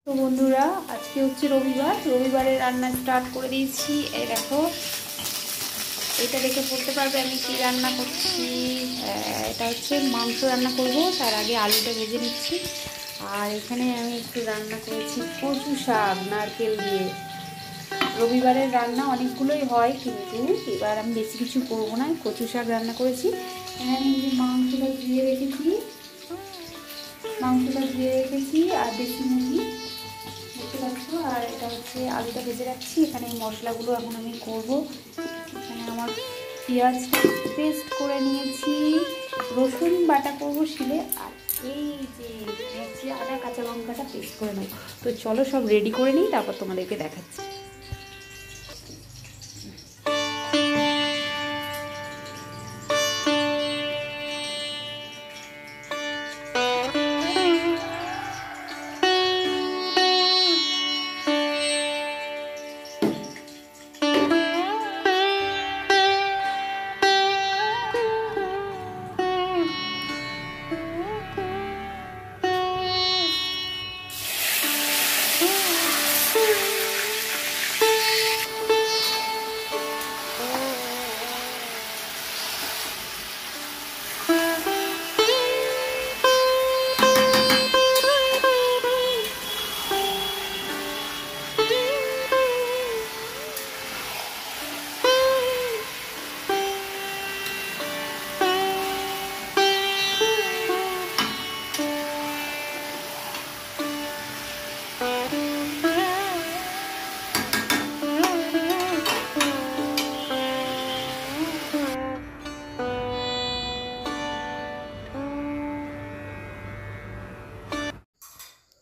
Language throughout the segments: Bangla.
তো বন্ধুরা আজকে হচ্ছে রবিবারে রান্না স্টার্ট করে দিয়েছি। এই দেখো, এটা দেখে পড়তে পারবে আমি কি রান্না করছি। এটা হচ্ছে মাংস রান্না করব, তার আগে আলুটা ভেজে নিচ্ছি। আর এখানে আমি একটু রান্না করেছি কচু শাক নারকেল দিয়ে। রবিবারের রান্না অনেকগুলোই হয়, কিন্তু এবার আমি বেশি কিছু করবো না, কচু শাক রান্না করেছি। এখানে আমি মাংসটা ধুয়ে রেখেছি আর দেশি মুরগি দেখতে পাচ্ছ। আর এটা হচ্ছে আলুটা ভেজে রাখছি। এখানে এই মশলাগুলো এখন আমি করব। এখানে আমার পেঁয়াজটা পেস্ট করে নিয়েছি, রসুন বাটা করব শিলে, আর এই যে হচ্ছে আদা কাঁচা লঙ্কাটা পেস্ট করে নেব। তো চলো সব রেডি করে নিই, তারপর তোমাদেরকে দেখাচ্ছি।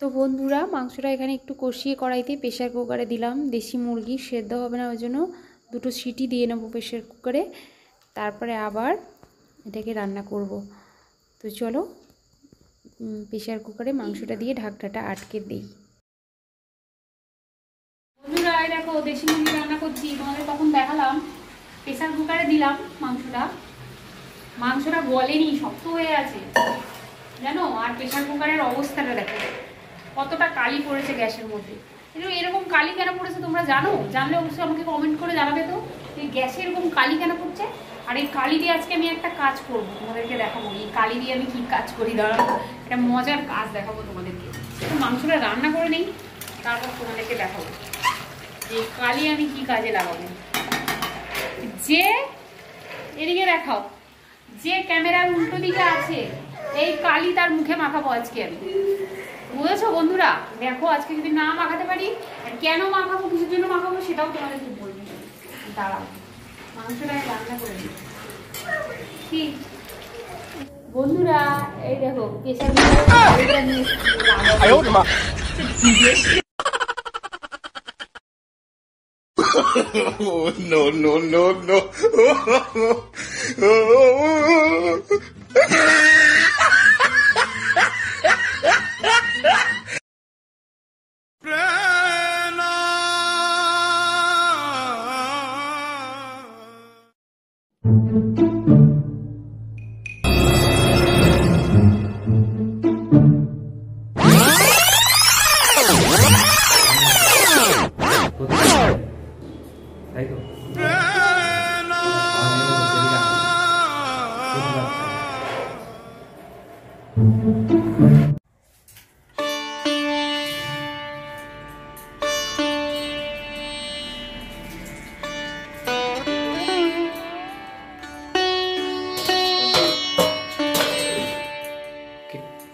তো বন্ধুরা মাংসটা এখানে একটু কষিয়ে কড়াইতে প্রেশার কুকারে দিলাম। দেশি মুরগি সেদ্ধ হবে না, ওই জন্য দুটো সিটি দিয়ে নেবো প্রেশার কুকারে, তারপরে আবার এটাকে রান্না করব। তো চলো প্রেশার কুকারে মাংসটা দিয়ে ঢাকনাটা আটকে দিই। বন্ধুরা দেখো, দেশি মুরগি রান্না করছি, তোমাদের তখন দেখালাম। প্রেশার কুকারে দিলাম মাংসটা গলেনি, শক্ত হয়ে আছে জানো। আর প্রেশার কুকারের অবস্থাটা দেখো, কতটা কালি পড়েছে গ্যাসের মধ্যে। এরকম কালি কেন পড়েছে তোমরা জানো? জানলে অবশ্যই আমাকে কমেন্ট করে জানাবে। তো এই গ্যাসে এরকম কালি কেন পড়ছে? আর এই কালি দিয়ে আজকে আমি একটা কাজ করব, তোমাদেরকে দেখাবো। এই কালি দিয়ে আমি কি কাজ করি, দাঁড়াবো, একটা মজার কাজ দেখাবো তোমাদেরকে। মাংসটা রান্না করে নেই, তারপর তোমাদেরকে দেখাবো এই কালি আমি কি কাজে লাগাবো। যে এদিকে দেখাও, যে ক্যামেরার উল্টো দিকে আছে, এই কালি তার মুখে মাখাবো আজকে আমি, বুঝেছো বন্ধুরা? দেখো আজকে যদি না মাখাতে পারি, কেন মাখাবো, কিছুর জন্য মাখাবো, সেটাও তোমাদেরকে বলবো। দাঁড়াও, মাংসটা রান্না করে দিই। ঠিক বন্ধুরা, এই দেখো pressure no, no, no, no.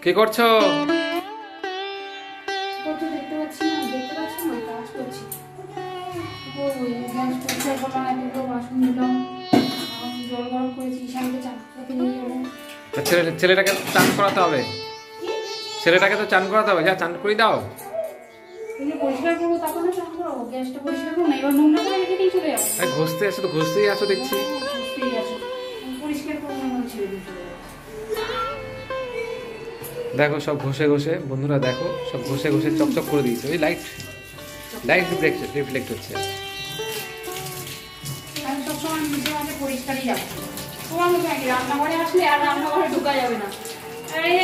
কি করছো? দেখতে পাচ্ছি না, কাজ করছি। বাসন দিলাম, জল গরম করেছি, শাড়িতে চাকরিতে নিয়ে যাবো। ছেলেটাকে চান করাতে হবে, ছেলেটাকে তো চান করাতে হবে। যা চান করে দাও। পরিষ্কার করবো, তখন চান করবো। গ্যাসটা পরিষ্কার করবো না, এবার নোংরা করে রেখে দিয়ে চলে যাবো। ঘষতে আসো তো, ঘষতেই আসো দেখছি। ঘষতেই আসো, পরিষ্কার করবো না, ছেড়ে দিয়ে চলে যাবো। দেখো সব ঘষে ঘষে, বন্ধুরা দেখো সব ঘষে ঘষে চকচক করে দিয়েছে। ওই লাইট রিফ্লেক্ট হচ্ছে। আমি সবসময় নিজে আমাকে পরিষ্কারই যাবো। তোমার মতো নাকি রান্নাঘরে আসলে আর রান্নাঘরে ঢোকা যাবে না। আরে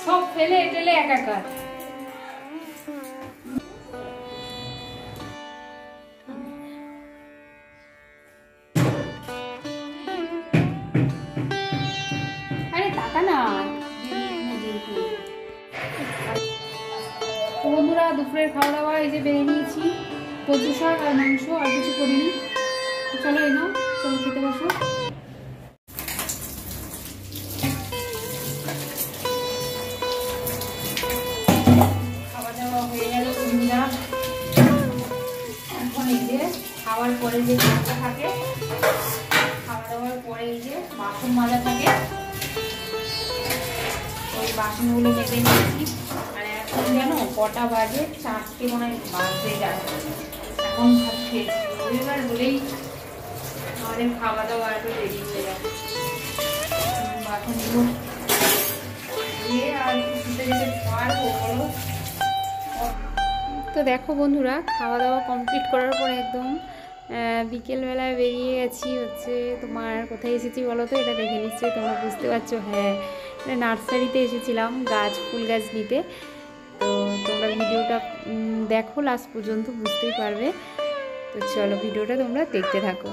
সব ফেলে টেলে একাকার। বন্ধুরা দুপুরের খাওয়া দাওয়া এই যে বেড়ে নিয়েছি, কচু শাক আর মাংস, আর কিছু করিনি। চলো এনো, চলো খেতে বসো। খাওয়া দাওয়া হয়ে গেল বন্ধুরা। এখন এই যে খাওয়ার পরে যে কাজটা থাকে, খাওয়া দাওয়ার পরে এই যে বাসন মাজা থাকে, ওই বাসনগুলো মেজে নিয়েছি। আর এখন যেন কটা বাজে, 4টে মনে হয় বাজতে যাচ্ছে। এখন ভাত খেয়েছি, রবিবার বলেই আমাদের খাওয়া দাওয়া একটু দেরি হয়ে যাবে। বাসনগুলো ধুয়ে আর শুতে যেতে পারবো বলো। তো দেখো বন্ধুরা, খাওয়া দাওয়া কমপ্লিট করার পরে একদম বিকেলবেলায় বেরিয়ে গেছি হচ্ছে তোমার কোথায় এসেছি বলো তো? এটা দেখে নিশ্চয়ই তোমরা বুঝতে পারছো। হ্যাঁ, নার্সারিতে এসেছিলাম গাছ, ফুল গাছ নিতে। তো তোমরা ভিডিওটা দেখো লাস্ট পর্যন্ত, বুঝতেই পারবে। তো চলো ভিডিওটা তোমরা দেখতে থাকো।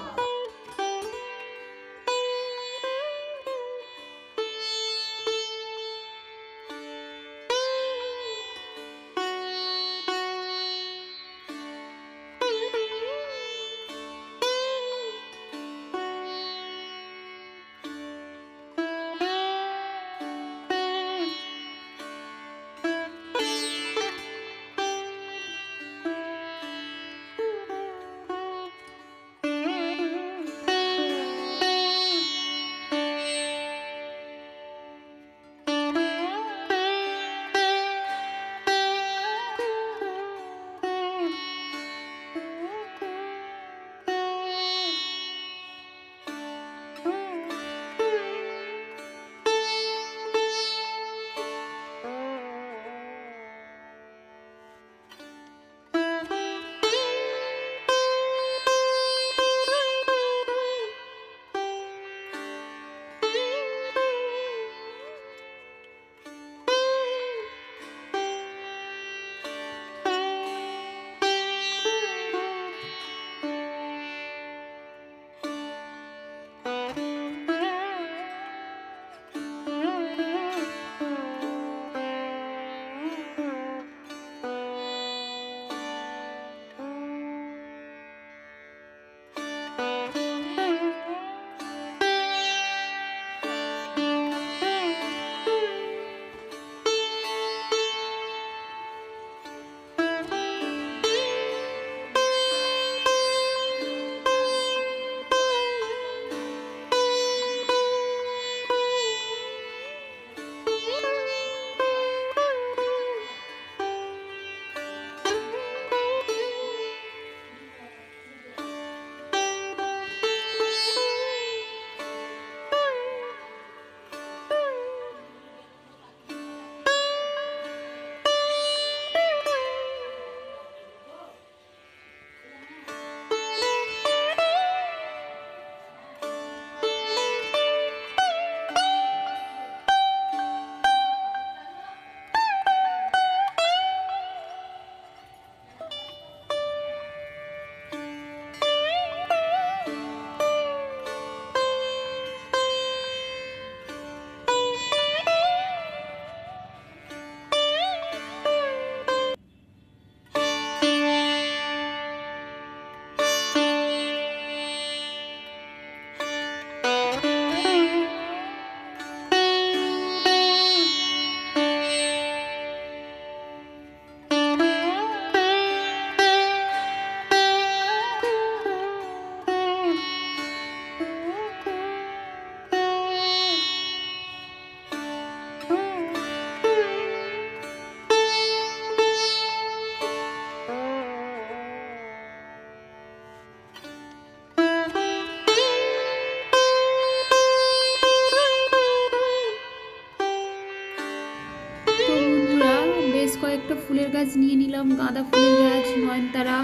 কয়েকটা ফুলের গাছ নিয়ে নিলাম, গাঁদা ফুলের গাছ, নয়নতারা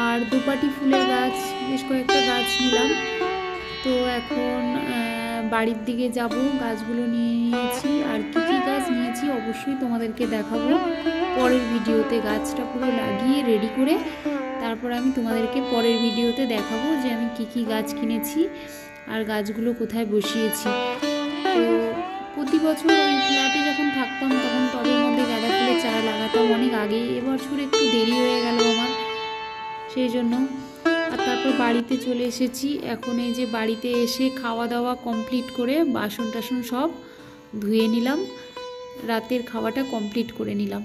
আর দুপাটি ফুলের গাছ, বেশ কয়েকটা গাছ নিলাম। তো এখন বাড়ির দিকে যাব, গাছগুলো নিয়ে নিয়েছি। আর কী কী গাছ নিয়েছি অবশ্যই তোমাদেরকে দেখাবো পরের ভিডিওতে। গাছটা পুরো লাগিয়ে রেডি করে তারপর আমি তোমাদেরকে পরের ভিডিওতে দেখাবো যে আমি কী কী গাছ কিনেছি আর গাছগুলো কোথায় বসিয়েছি। তো প্রতি বছর ওই ফ্ল্যাটে যখন থাকতাম তখন টবের মধ্যে গাঁদা ফুলের চারা লাগাতাম। করতাম অনেক আগে, এবছর একটু দেরি হয়ে গেল আমার, সেই জন্য। আর তারপর বাড়িতে চলে এসেছি। এখন এই যে বাড়িতে এসে খাওয়া দাওয়া কমপ্লিট করে বাসন টাসন সব ধুয়ে নিলাম, রাতের খাওয়াটা কমপ্লিট করে নিলাম।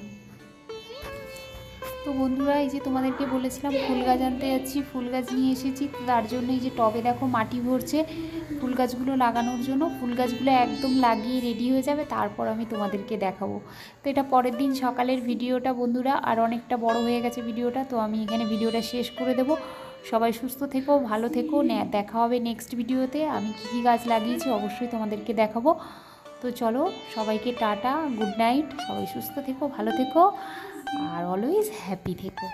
তো বন্ধুরা, এই যে তোমাদেরকে বলেছিলাম ফুল গাছ আনতে যাচ্ছি, ফুল গাছ নিয়ে এসেছি। তার জন্য এই যে টবে দেখো মাটি ভরছে ফুল গাছগুলো লাগানোর জন্য। ফুল গাছগুলো একদম লাগিয়ে রেডি হয়ে যাবে, তারপর আমি তোমাদেরকে দেখাবো। তো এটা পরের দিন সকালের ভিডিওটা বন্ধুরা, আর অনেকটা বড় হয়ে গেছে ভিডিওটা, তো আমি এখানে ভিডিওটা শেষ করে দেবো। সবাই সুস্থ থেকো, ভালো থেকো, দেখা হবে নেক্সট ভিডিওতে। আমি কী কী গাছ লাগিয়েছি অবশ্যই তোমাদেরকে দেখাবো। তো চলো, সবাইকে টাটা, গুড নাইট, সবাই সুস্থ থেকো, ভালো থেকো, আর অলওয়েজ হ্যাপি থেকো।